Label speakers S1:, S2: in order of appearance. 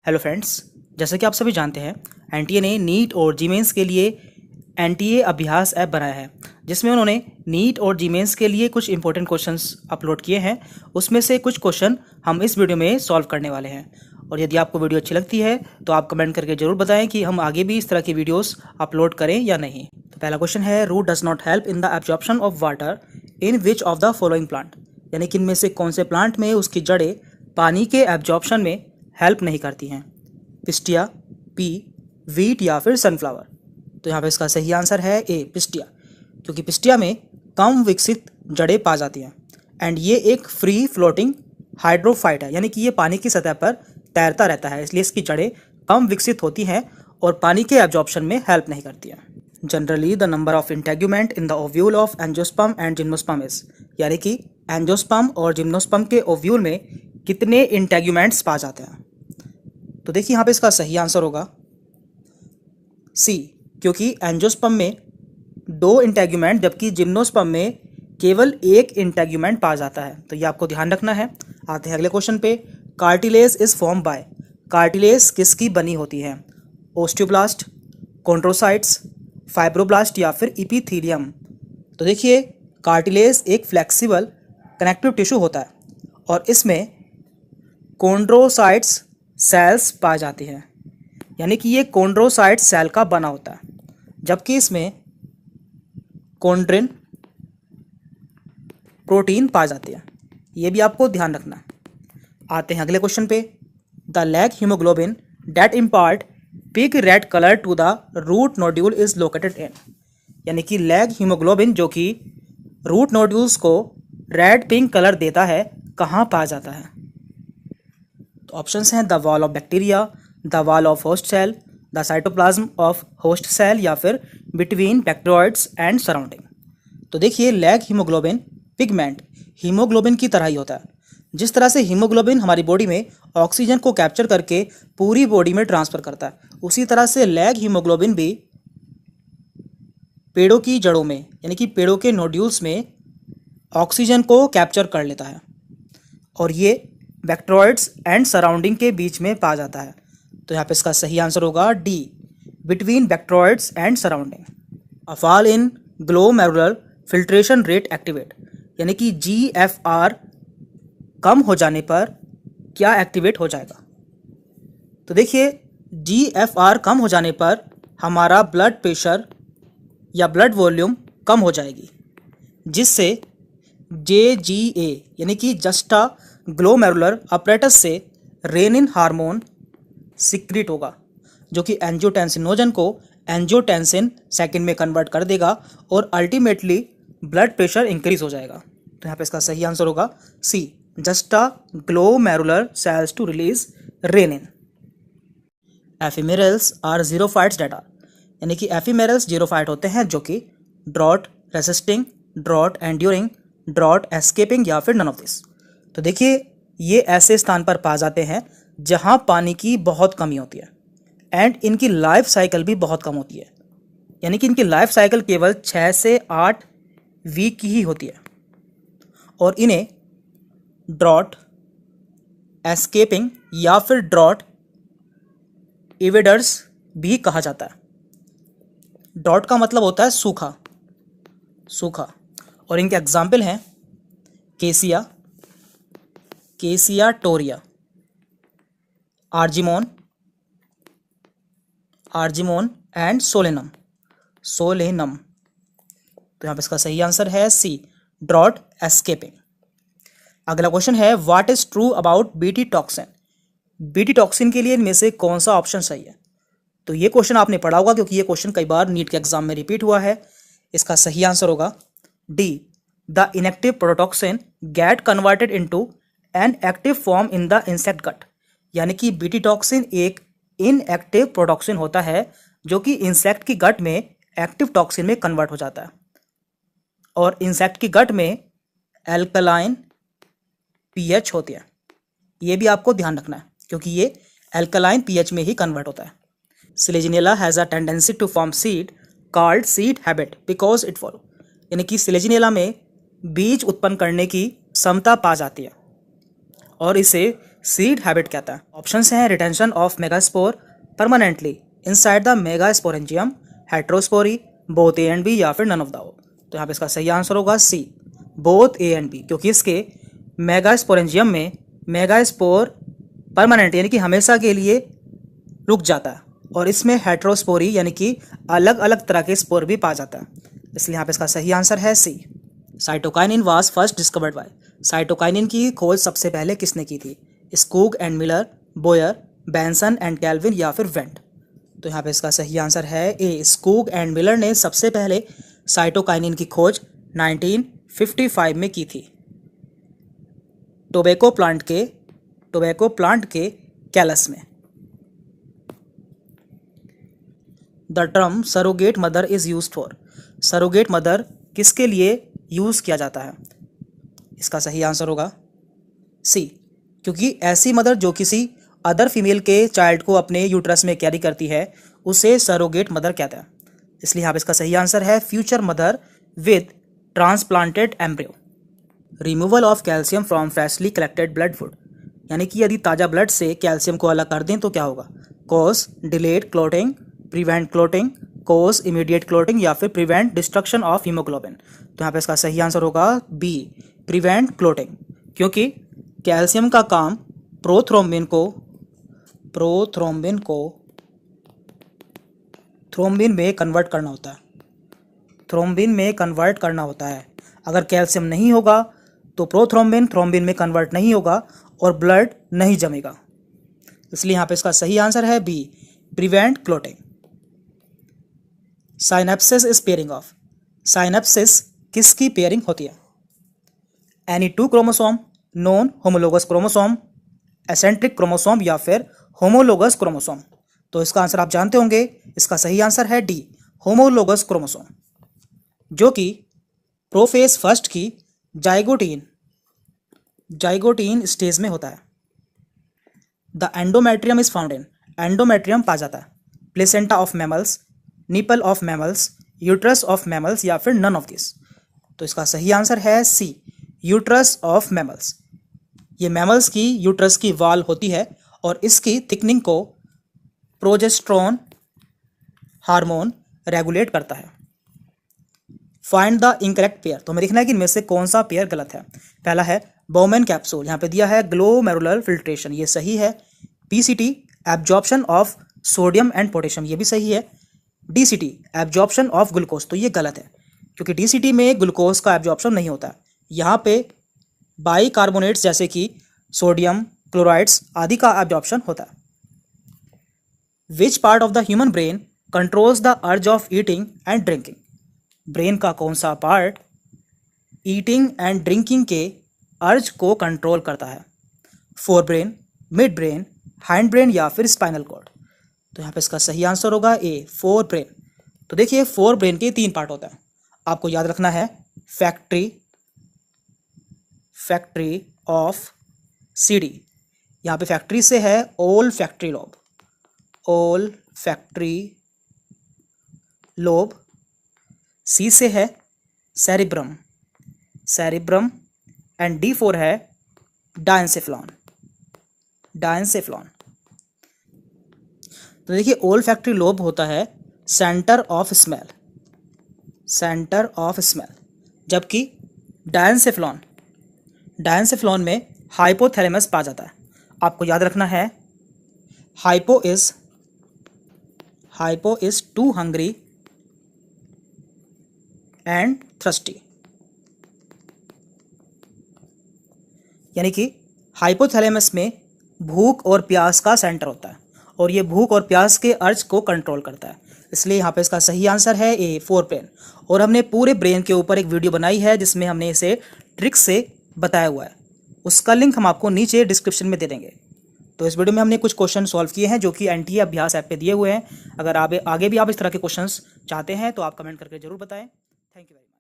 S1: Hello friends, जैसे कि आप सभी जानते हैं एनटीए ने नीट और जी मेंस के लिए एनटीए अभ्यास ऐप बनाया है, जिसमें उन्होंने नीट और जी मेंस के लिए कुछ इंपॉर्टेंट क्वेश्चंस अपलोड किए हैं। उसमें से कुछ क्वेश्चन हम इस वीडियो में सॉल्व करने वाले हैं। और यदि आपको वीडियो अच्छी लगती है तो आप कमेंट करके ज़रूर बताएं कि हम आगे भी इस तरह की वीडियोस अपलोड करें या नहीं। तो पहला क्वेश्चन है, root does not help in the absorption of water in which of the following plant, यानी कि इनमें से कौन से प्लांट में उसकी जड़ें पानी के एब्जॉर्प्शन में हेल्प नहीं करती हैं। पिस्टिया, पी, वीट या फिर सनफ्लावर। तो यहाँ पे इसका सही आंसर है ए, पिस्टिया, क्योंकि पिस्टिया में कम विकसित जड़ें पा जाती हैं एंड ये एक फ्री फ्लोटिंग हाइड्रोफाइट है, यानी कि ये पानी की सतह पर तैरता रहता है, इसलिए इसकी जड़ें कम विकसित होती हैं और पानी के एब्जॉर्प्शन में हेल्प नहीं करती हैं। Generally the number of integument in the ovule of angiosperm and gymnosperm is, यानी कि एंजियोस्पर्म और जिम्नोस्पर्म के ओव्यूल में कितने इंटेग्यूमेंट्स पा जाते हैं। तो देखिए यहाँ पे इसका सही आंसर होगा सी, क्योंकि एंजियोस्पर्म में 2 इंटेग्यूमेंट जबकि जिम्नोस्पर्म में केवल 1 इंटेग्यूमेंट पा जाता है। तो ये आपको ध्यान रखना है। आते हैं अगले क्वेश्चन पे। Cartilage is form by, cartilage किसकी बनी होती है? ओस्टियोब्लास्ट, कॉन्ड्रोसाइट्स, फाइब्रोब्लास्ट या फिर इपिथीलियम। तो देखिए कार्टिलेज एक फ्लेक्सिबल कनेक्टिव टिश्यू होता है और इसमें कॉन्ड्रोसाइट्स सेल्स पाए जाते हैं, यानी कि ये कॉन्ड्रोसाइट सेल का बना होता है, जबकि इसमें कॉन्ड्रिन प्रोटीन पाए जाते हैं। ये भी आपको ध्यान रखना है। आते हैं अगले क्वेश्चन पे। The leghaemoglobin that impart pink red colour to the root nodule is located in, यानी कि लैग हीमोग्लोबिन जो कि रूट नोड्यूल्स को रेड पिंक कलर देता है, कहाँ पाया जाता है? तो ऑप्शंस हैं the wall of bacteria, the wall of host cell, the cytoplasm of host cell या फिर बिटवीन बैक्टीरियोइड्स एंड सराउंडिंग। तो देखिए लैग हीमोग्लोबिन पिगमेंट हीमोग्लोबिन की तरह ही होता है। जिस तरह से हीमोग्लोबिन हमारी बॉडी में ऑक्सीजन को कैप्चर करके पूरी बॉडी में ट्रांसफ़र करता है, उसी तरह से लैग हीमोग्लोबिन भी पेड़ों की जड़ों में, यानी कि पेड़ों के नोड्यूल्स में ऑक्सीजन को कैप्चर कर लेता है और ये बैक्टीरियोइड्स एंड सराउंडिंग के बीच में पाया जाता है। तो यहाँ पे इसका सही आंसर होगा D, between bacteroides and surrounding. A fall in glomerular filtration rate activate, यानी कि GFR कम हो जाने पर क्या एक्टिवेट हो जाएगा? तो देखिए GFR कम हो जाने पर हमारा ब्लड प्रेशर या ब्लड वॉल्यूम कम हो जाएगी, जिससे JGA यानी कि जस्टा ग्लोमेरुलर अपरेटस से रेनिन हार्मोन सिक्रीट होगा, जो कि एंजियोटेंसिनोजन को एंजियोटेंसिन सेकंड में कन्वर्ट कर देगा और अल्टीमेटली ब्लड प्रेशर इंक्रीज हो जाएगा। तो यहाँ पे इसका सही आंसर होगा C, juxtaglomerular cells to release renin. Ephemerals are xerophytes data, यानी कि एफिमेरल्स जीरोफाइट होते हैं जो कि drought resisting, drought enduring, drought escaping या फिर नन ऑफ दिस। तो देखिए ये ऐसे स्थान पर पाए जाते हैं जहां पानी की बहुत कमी होती है एंड इनकी लाइफ साइकिल भी बहुत कम होती है, यानी कि इनकी लाइफ साइकिल केवल 6 से 8 वीक की ही होती है और इन्हें ड्रॉट एस्केपिंग या फिर ड्रॉट इवेडर्स भी कहा जाता है। ड्रॉट का मतलब होता है सूखा, सूखा, और इनके एग्जाम्पल हैं Cassia, Cassia tora, Argemone, Argemone and Solanum, Solanum. तो यहाँ पे इसका सही आंसर है सी, ड्रॉट एस्केपिंग। अगला क्वेश्चन है, what is true about BT toxin, BT toxin के लिए इनमें से कौन सा ऑप्शन सही है? तो ये क्वेश्चन आपने पढ़ा होगा क्योंकि ये क्वेश्चन कई बार नीट के एग्जाम में रिपीट हुआ है। इसका सही आंसर होगा D, the inactive protoxin get converted into an active form in the insect gut, यानी कि बीटी टॉक्सिन एक इनएक्टिव प्रोटॉक्सिन होता है जो कि इंसेक्ट की गट में एक्टिव टॉक्सिन में कन्वर्ट हो जाता है और इंसेक्ट की गट में एल्कलाइन पीएच होती है। ये भी आपको ध्यान रखना है क्योंकि ये एल्कलाइन पीएच में ही कन्वर्ट होता है। Selaginella has a tendency to form seed called seed habit because it follow, यानी कि सिलेजिनेला में बीज उत्पन्न करने की क्षमता पा जाती है और इसे सीड हैबिट क्या था? ऑप्शंस हैं retention of megaspore permanently inside the megasporangium, heterospory, both A and B या फिर नन ऑफ द अबव। तो यहाँ पे इसका सही आंसर होगा सी, बोथ ए एंड बी, क्योंकि इसके मेगास्पोरेंजियम में मेगास्पोर परमानेंट यानी कि हमेशा के लिए रुक जाता है और इसमें हेट्रोस्पोरी यानी कि अलग अलग तरह के स्पोर भी पा जाता है, इसलिए यहाँ पे इसका सही आंसर है C. Cytokinin was first discovered by, cytokinin की खोज सबसे पहले किसने की थी? Skoog and Miller, Boyer, Benson and Calvin या फिर वेंट। तो यहाँ पे इसका सही आंसर है ए, स्कूग एंड मिलर ने सबसे पहले साइटोकाइनिन की खोज 1955 में की थी टोबैको प्लांट के कैलस में। The term surrogate mother is used for, surrogate mother किसके लिए यूज किया जाता है? इसका सही आंसर होगा सी, क्योंकि ऐसी मदर जो किसी अदर फीमेल के चाइल्ड को अपने यूट्रस में कैरी करती है उसे सरोगेट मदर कहता है, इसलिए यहाँ पे इसका सही आंसर है future mother with transplanted embryo. Removal of calcium from freshly collected blood food, यानी कि यदि ताज़ा ब्लड से कैल्शियम को अलग कर दें तो क्या होगा? Cause delayed clotting, prevent clotting, cause immediate clotting या फिर प्रिवेंट डिस्ट्रक्शन ऑफ हीमोग्लोबिन। तो यहाँ पे इसका सही आंसर होगा बी, प्रिवेंट क्लोटिंग, क्योंकि कैल्शियम का काम प्रोथ्रोम्बिन में कन्वर्ट करना होता है, अगर कैल्शियम नहीं होगा तो थ्रोम्बिन में कन्वर्ट नहीं होगा और ब्लड नहीं जमेगा, इसलिए यहाँ पे इसका सही आंसर है B, prevent clotting. Synapsis is pairing of, synapsis किसकी पेयरिंग होती है? Any two chromosome, non homologous chromosome, acentric chromosome या फिर होमोलोगस क्रोमोसोम। तो इसका आंसर आप जानते होंगे, इसका सही आंसर है डी, होमोलोगस क्रोमोसोम, जो कि प्रोफेज फर्स्ट की जाइगोटीन स्टेज में होता है। The endometrium is found in, endometrium पा जाता है placenta of mammals, nipple of mammals, uterus of mammals या फिर नन ऑफ दिस। तो इसका सही आंसर है सी, यूट्रस ऑफ मैमल्स। ये मैमल्स की यूट्रस की वॉल होती है और इसकी थिकनिंग को प्रोजेस्टेरोन हार्मोन रेगुलेट करता है। फाइंड द इनकरेक्ट पेयर, तो हमें देखना है कि इनमें से कौन सा पेयर गलत है। पहला है बोमेन कैप्सूल, यहाँ पे दिया है ग्लोमेरुलर फिल्ट्रेशन, ये सही है। PCT absorption of sodium and potassium, ये भी सही है। डीसीटी एब्जॉर्प्शन ऑफ ग्लूकोज, तो ये गलत है क्योंकि डीसीटी में ग्लूकोज का एब्जॉर्प्शन नहीं होता है। यहाँ पे बाइकार्बोनेट्स जैसे कि सोडियम क्लोराइड्स आदि का एब्जॉर्प्शन होता है। Which part of the human brain controls the urge of eating and drinking, brain का कौन सा पार्ट ईटिंग एंड ड्रिंकिंग के अर्ज को कंट्रोल करता है? Fore brain, mid brain, hind brain या फिर स्पाइनल कॉर्ड। तो यहाँ पे इसका सही आंसर होगा ए, फोर ब्रेन। तो देखिए फोर ब्रेन के 3 पार्ट होता है, आपको याद रखना है। फैक्ट्री ऑफ सीडी, यहाँ पे फैक्ट्री से है ओल फैक्ट्री लोब। सी से है सेरिब्रम एंड D4 है डायंसेफ्लॉन। तो देखिए ओल फैक्ट्री लोब होता है सेंटर ऑफ स्मेल, जबकि डायंसेफ्लॉन में हाइपोथैलेमस पा जाता है। आपको याद रखना है hypo is to hungry and thirsty, यानी कि हाइपोथैलेमस में भूख और प्यास का सेंटर होता है और ये भूख और प्यास के अर्ज को कंट्रोल करता है, इसलिए यहाँ पे इसका सही आंसर है ए, फोर ब्रेन। और हमने पूरे ब्रेन के ऊपर एक वीडियो बनाई है जिसमें हमने इसे ट्रिक से बताया हुआ है, उसका लिंक हम आपको नीचे डिस्क्रिप्शन में दे देंगे। तो इस वीडियो में हमने कुछ क्वेश्चन सॉल्व किए हैं जो कि एनटीए अभ्यास ऐप पे दिए हुए हैं। अगर आगे भी आप इस तरह के क्वेश्चंस चाहते हैं तो आप कमेंट करके जरूर बताएं। Thank you very much.